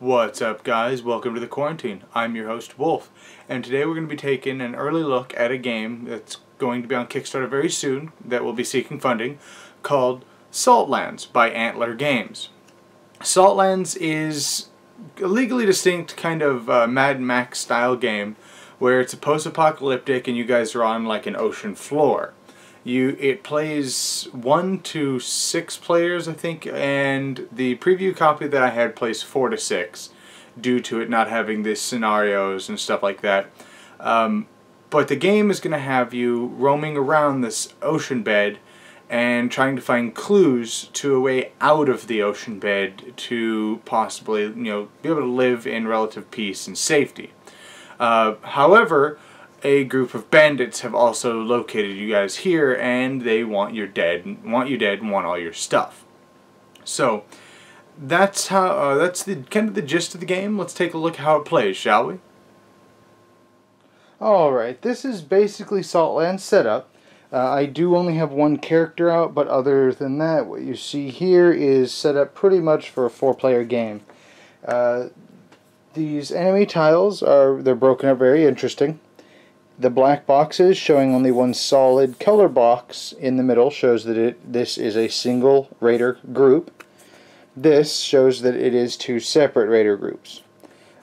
What's up, guys? Welcome to the Quarantine. I'm your host, Wolf, and today we're going to be taking an early look at a game that's going to be on Kickstarter very soon that will be seeking funding, called Saltlands by Antler Games. Saltlands is a legally distinct kind of Mad Max style game where it's a post-apocalyptic and you guys are on like an ocean floor. It plays 1 to 6 players, I think, and the preview copy that I had plays 4 to 6 due to it not having the scenarios and stuff like that. But the game is going to have you roaming around this ocean bed and trying to find clues to a way out of the ocean bed to possibly, be able to live in relative peace and safety. However, a group of bandits have also located you guys here, and they want you dead and want all your stuff. So that's the kind of the gist of the game. Let's take a look at how it plays, shall we? Alright, this is basically Saltlands setup. I do only have one character out, but other than that, what you see here is set up pretty much for a 4-player game. These enemy tiles they're broken up very interesting. The black boxes showing only one solid color box in the middle shows that this is a single raider group. This shows that it is 2 separate raider groups.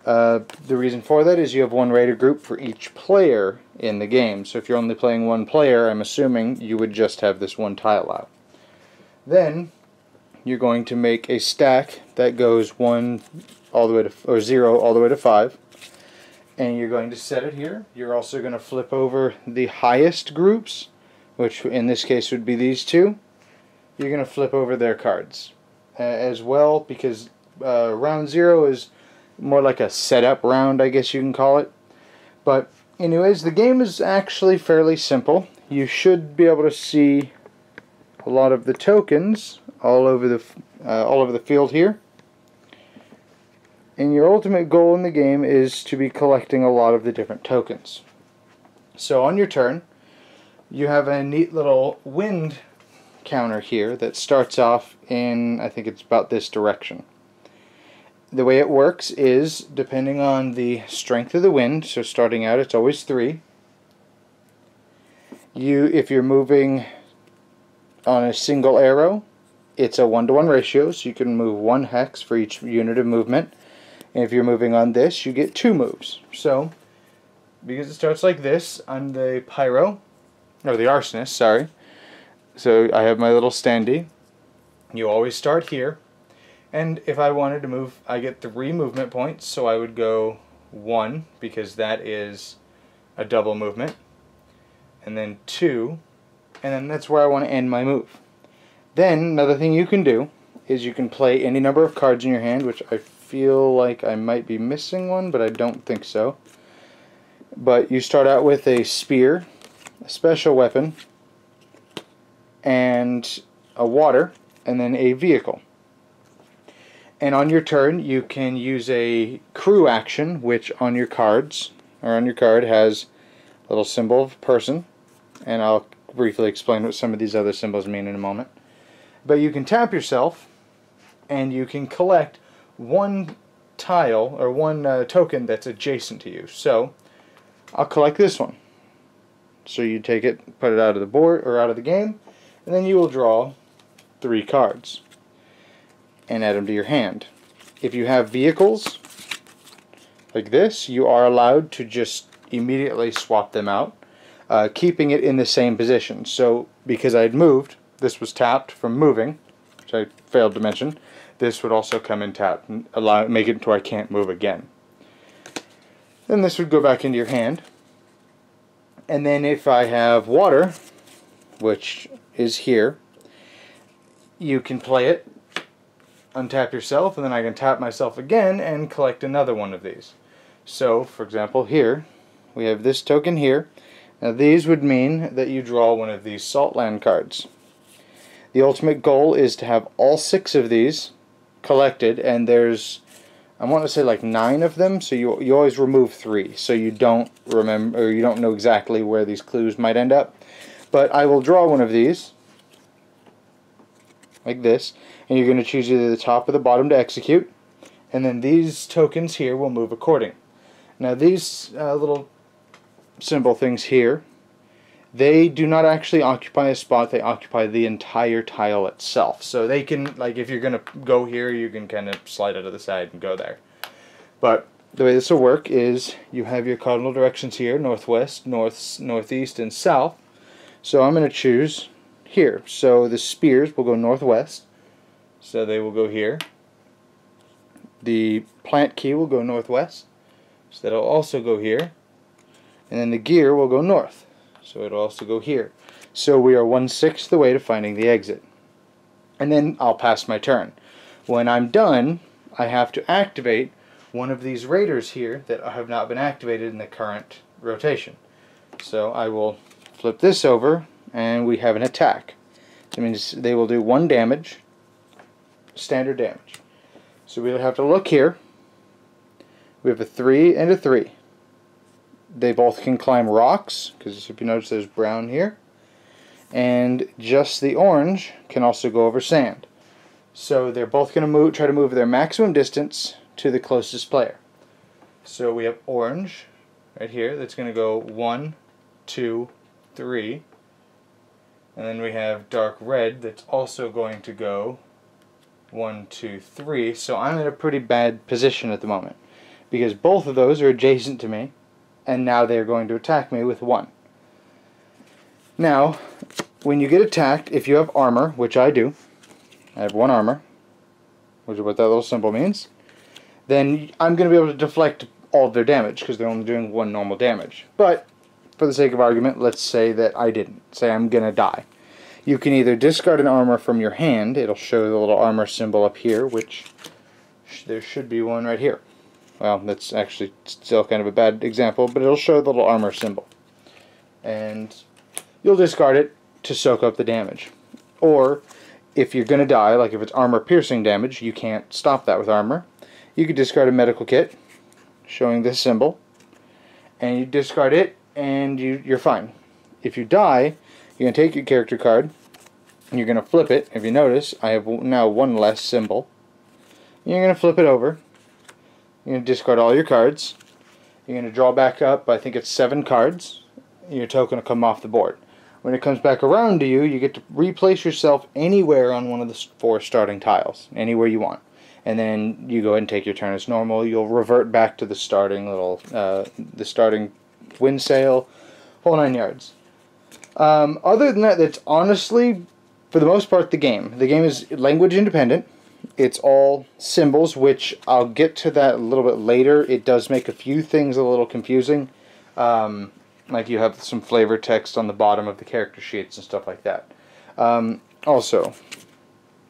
The reason for that is you have one raider group for each player in the game. So if you're only playing one player, I'm assuming you would just have this one tile out. Then you're going to make a stack that goes 0 all the way to 5. And you're going to set it here. You're also going to flip over the highest groups, which in this case would be these 2. You're going to flip over their cards as well, because round 0 is more like a setup round, I guess you can call it. But anyways, the game is actually fairly simple. You should be able to see a lot of the tokens all over the field here. And your ultimate goal in the game is to be collecting a lot of the different tokens. So on your turn, you have a neat little wind counter here that starts off in, I think it's about this direction. The way it works is, depending on the strength of the wind, so starting out it's always 3. If you're moving on a single arrow, it's a 1-to-1 ratio, so you can move 1 hex for each unit of movement. And if you're moving on this, you get 2 moves. So, because it starts like this, I'm the pyro, or the arsonist, sorry. So I have my little standee. You always start here. And if I wanted to move, I get 3 movement points, so I would go 1, because that is a double movement. And then 2, and then that's where I want to end my move. Then, another thing you can do is you can play any number of cards in your hand, which I feel like I might be missing one, but I don't think so. But you start out with a spear, a special weapon, and a water, and then a vehicle. And on your turn, you can use a crew action, which on your cards, or on your card, has a little symbol of a person, and I'll briefly explain what some of these other symbols mean in a moment. But you can tap yourself, and you can collect 1 tile, or 1 token that's adjacent to you. So, I'll collect this one. So you take it, put it out of the board, or out of the game, and then you will draw 3 cards and add them to your hand. If you have vehicles like this, you are allowed to just immediately swap them out, keeping it in the same position. So, because I had moved, this was tapped from moving, which I failed to mention. This would also come in tapped and make it to where I can't move again. Then this would go back into your hand. And then if I have water, which is here, you can play it, untap yourself, and then I can tap myself again and collect another one of these. So, for example, here, we have this token here. Now these would mean that you draw one of these Saltland cards. The ultimate goal is to have all 6 of these collected, and there's, I want to say like 9 of them, so you always remove 3, so you don't remember, or you don't know exactly where these clues might end up. But I will draw one of these, like this, and you're going to choose either the top or the bottom to execute, And then these tokens here will move according. Now these little symbol things here, they do not actually occupy a spot, they occupy the entire tile itself. So they can, like if you're going to go here, you can kind of slide it to the side and go there. But the way this will work is you have your cardinal directions here, northwest, north, northeast, and south. So I'm going to choose here. So the spears will go northwest, so they will go here. The plant key will go northwest, so that'll also go here. And then the gear will go north, so it'll also go here. So we are 1/6 the way to finding the exit. And then I'll pass my turn. When I'm done, I have to activate one of these raiders here that have not been activated in the current rotation. So I will flip this over, and we have an attack. That means they will do 1 damage, standard damage. So we'll have to look here. We have a 3 and a 3. They both can climb rocks, because if you notice there's brown here. And just the orange can also go over sand. So they're both going to try to move their maximum distance to the closest player. So we have orange right here that's going to go 1, 2, 3. And then we have dark red that's also going to go 1, 2, 3. So I'm in a pretty bad position at the moment, because both of those are adjacent to me, and now they're going to attack me with 1. Now, when you get attacked, if you have armor, which I do, I have 1 armor, which is what that little symbol means, then I'm going to be able to deflect all of their damage, because they're only doing 1 normal damage. But, for the sake of argument, let's say that I didn't. Say I'm going to die. You can either discard an armor from your hand. It'll show the little armor symbol up here, which there should be one right here. Well, that's actually still kind of a bad example, but it'll show the little armor symbol. And you'll discard it to soak up the damage. Or, if you're going to die, like if it's armor piercing damage, you can't stop that with armor. You could discard a medical kit, showing this symbol, and you discard it, and you're fine. If you die, you're going to take your character card, and you're going to flip it. If you notice, I have now 1 less symbol. You're going to flip it over. You're going to discard all your cards. You're going to draw back up, I think it's 7 cards. Your token will come off the board. When it comes back around to you, you get to replace yourself anywhere on one of the 4 starting tiles, anywhere you want. And then you go ahead and take your turn as normal. You'll revert back to the starting the starting wind sail, whole 9 yards. Other than that, that's honestly, for the most part, the game. The game is language independent. It's all symbols, which I'll get to that a little bit later. It does make a few things a little confusing. Like you have some flavor text on the bottom of the character sheets and stuff like that. Also,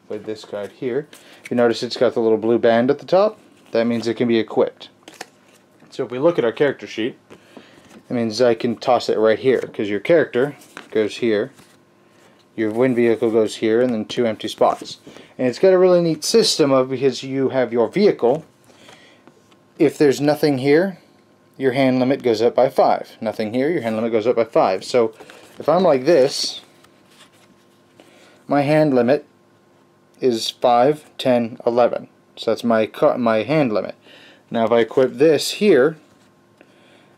with this card here, if you notice it's got the little blue band at the top, that means it can be equipped. So if we look at our character sheet, it means I can toss it right here, because your character goes here, your wind vehicle goes here, and then 2 empty spots. And it's got a really neat system of, because you have your vehicle, if there's nothing here, your hand limit goes up by 5. Nothing here, your hand limit goes up by 5. So if I'm like this, my hand limit is 5, 10, 11. So that's my hand limit. Now if I equip this here,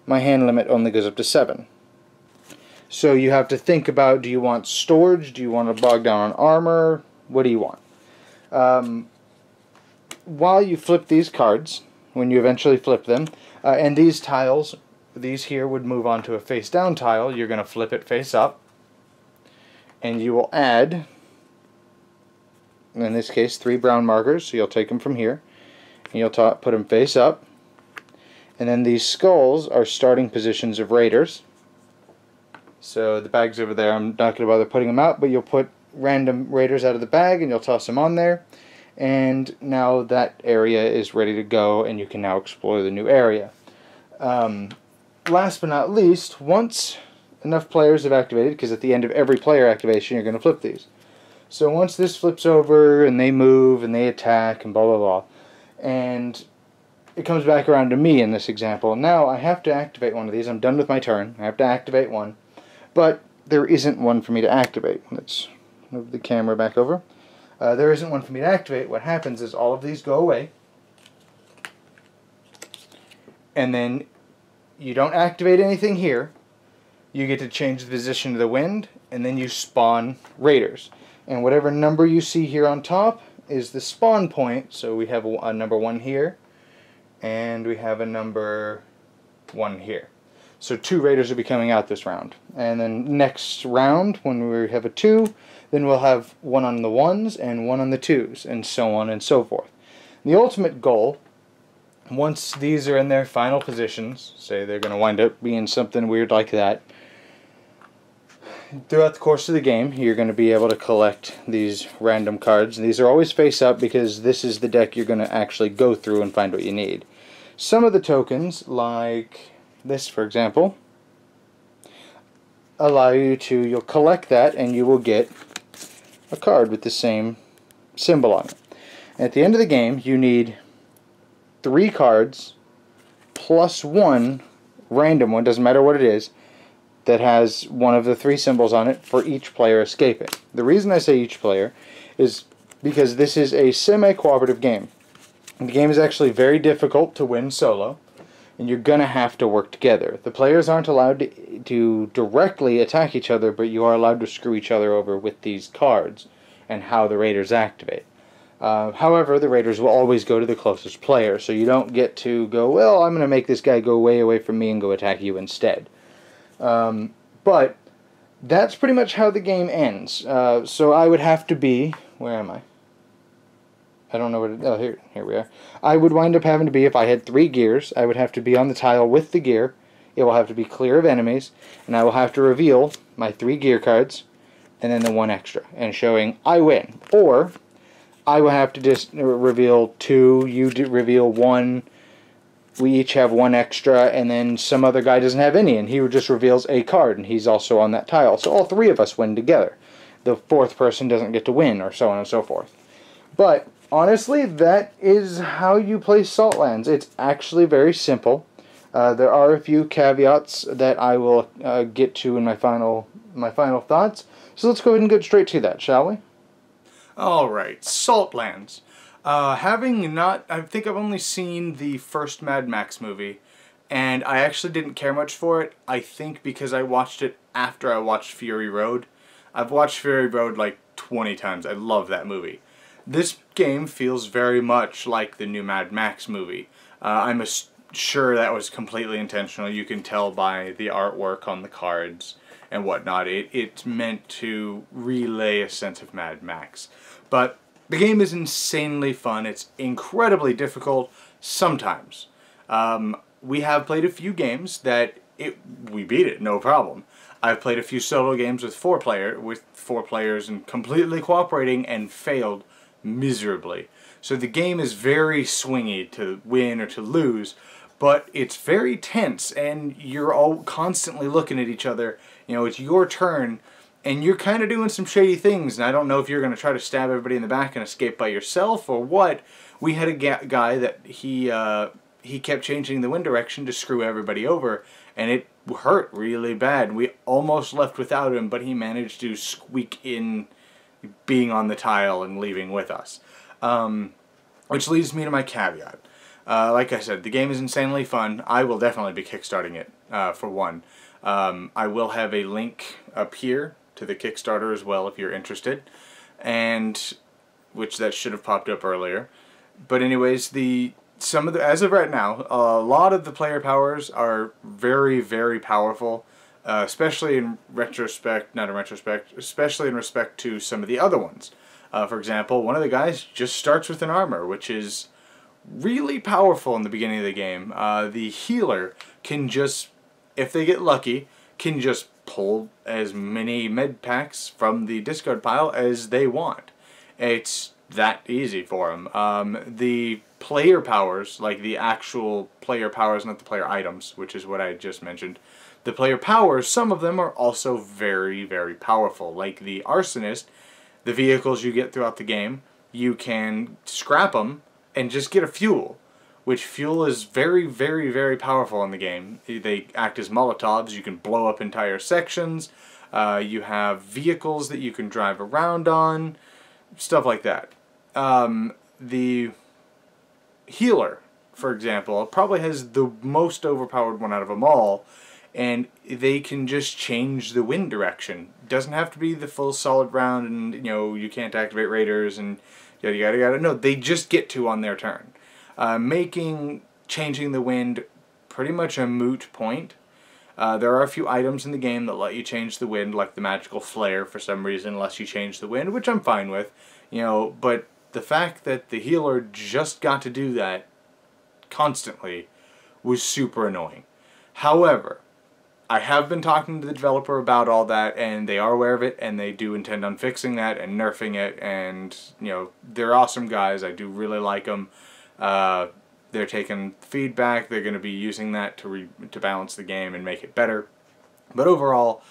my hand limit only goes up to 7. So you have to think about, do you want storage? Do you want to bog down on armor? What do you want? While you flip these cards, when you eventually flip them, and these tiles, these here would move on to a face down tile, you're going to flip it face up, and you will add, in this case, 3 brown markers, so you'll take them from here, and you'll put them face up, and then these skulls are starting positions of raiders. So the bag's over there, I'm not going to bother putting them out, but you'll put random raiders out of the bag and you'll toss them on there, and now that area is ready to go and you can now explore the new area. Last but not least, once enough players have activated, because at the end of every player activation you're going to flip these. So once this flips over and they move and they attack and blah blah blah, and it comes back around to me in this example, now I have to activate one of these. I'm done with my turn. I have to activate one. But there isn't one for me to activate. Let's move the camera back over. There isn't one for me to activate. What happens is all of these go away. and then you don't activate anything here. You get to change the position of the wind, and then you spawn raiders. And whatever number you see here on top is the spawn point. So we have a number 1 here, and we have a number 1 here. So 2 raiders will be coming out this round. And then next round, when we have a 2, then we'll have 1 on the 1s and 1 on the 2s, and so on and so forth. The ultimate goal, once these are in their final positions, say they're going to wind up being something weird like that, throughout the course of the game, you're going to be able to collect these random cards. These are always face up because this is the deck you're going to actually go through and find what you need. Some of the tokens, like this for example, allow you to, you'll collect that and you will get a card with the same symbol on it. And at the end of the game, you need 3 cards plus 1 random one, doesn't matter what it is, that has one of the 3 symbols on it for each player escaping. The reason I say each player is because this is a semi-cooperative game. And the game is actually very difficult to win solo, and you're going to have to work together. The players aren't allowed to directly attack each other, but you are allowed to screw each other over with these cards and how the raiders activate. However, the raiders will always go to the closest player, so you don't get to go, well, I'm going to make this guy go way away from me and go attack you instead. But that's pretty much how the game ends. So I would have to be, where am I? I don't know what it, oh, here we are. I would wind up having to be, if I had 3 gears, I would have to be on the tile with the gear. It will have to be clear of enemies, and I will have to reveal my 3 gear cards, and then the 1 extra, and showing I win. Or I will have to just reveal 2, you reveal 1, we each have 1 extra, and then some other guy doesn't have any, and he just reveals a card, and he's also on that tile. So all 3 of us win together. The 4th person doesn't get to win, or so on and so forth. But honestly, that is how you play Saltlands. It's actually very simple. There are a few caveats that I will get to in my final thoughts. So let's go ahead and get straight to that, shall we? Alright, Saltlands. I think I've only seen the first Mad Max movie, and I actually didn't care much for it. I think because I watched it after I watched Fury Road. I've watched Fury Road like 20 times. I love that movie. This game feels very much like the new Mad Max movie. I'm sure that was completely intentional. You can tell by the artwork on the cards and whatnot. It's meant to relay a sense of Mad Max. But the game is insanely fun. It's incredibly difficult sometimes. We have played a few games that we beat it, no problem. I've played a few solo games with 4 players and completely cooperating and failed miserably. So the game is very swingy to win or to lose, but it's very tense and you're all constantly looking at each other. You know, it's your turn and you're kind of doing some shady things, and I don't know if you're going to try to stab everybody in the back and escape by yourself or what. We had a guy that he kept changing the wind direction to screw everybody over, and it hurt really bad. We almost left without him, but he managed to squeak in being on the tile and leaving with us. Which leads me to my caveat. Like I said, the game is insanely fun. I will definitely be kickstarting it, for one. I will have a link up here to the Kickstarter as well if you're interested, and which that should have popped up earlier. But anyways, as of right now, a lot of the player powers are very, very powerful, especially in especially in respect to some of the other ones. For example, one of the guys just starts with an armor, which is really powerful in the beginning of the game. The healer can just, if they get lucky, can just pull as many med packs from the discard pile as they want. It's that easy for them. The player powers, like the actual player powers, not the player items, which is what I just mentioned. The player powers, some of them are also very, very powerful. Like the arsonist, the vehicles you get throughout the game, you can scrap them and just get a fuel, which fuel is very, very, very powerful in the game. They act as Molotovs. You can blow up entire sections. You have vehicles that you can drive around on, stuff like that. The healer for example, probably has the most overpowered one out of them all, and they can just change the wind direction. Doesn't have to be the full solid round, and you know, you can't activate raiders and yada yada yada. No, they just get to on their turn, making changing the wind pretty much a moot point. There are a few items in the game that let you change the wind, like the magical flare for some reason lets you change the wind, which I'm fine with, you know, but the fact that the healer just got to do that constantly was super annoying. However, I have been talking to the developer about all that, and they are aware of it, and they do intend on fixing that and nerfing it, and, you know, they're awesome guys. I do really like them. They're taking feedback. They're going to be using that to balance the game and make it better. But overall,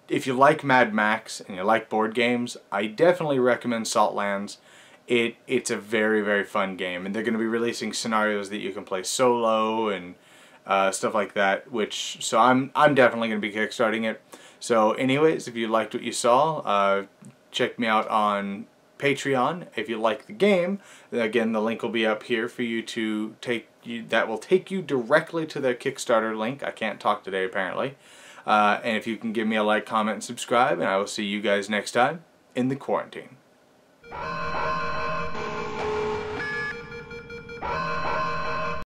if you like Mad Max and you like board games, I definitely recommend Saltlands. It's a very, very fun game, and they're going to be releasing scenarios that you can play solo and stuff like that. So I'm definitely going to be kickstarting it. So, anyways, if you liked what you saw, check me out on Patreon. If you like the game, again, the link will be up here for you to that will take you directly to their Kickstarter link. I can't talk today, apparently. And if you can give me a like, comment, and subscribe, and I will see you guys next time in the quarantine.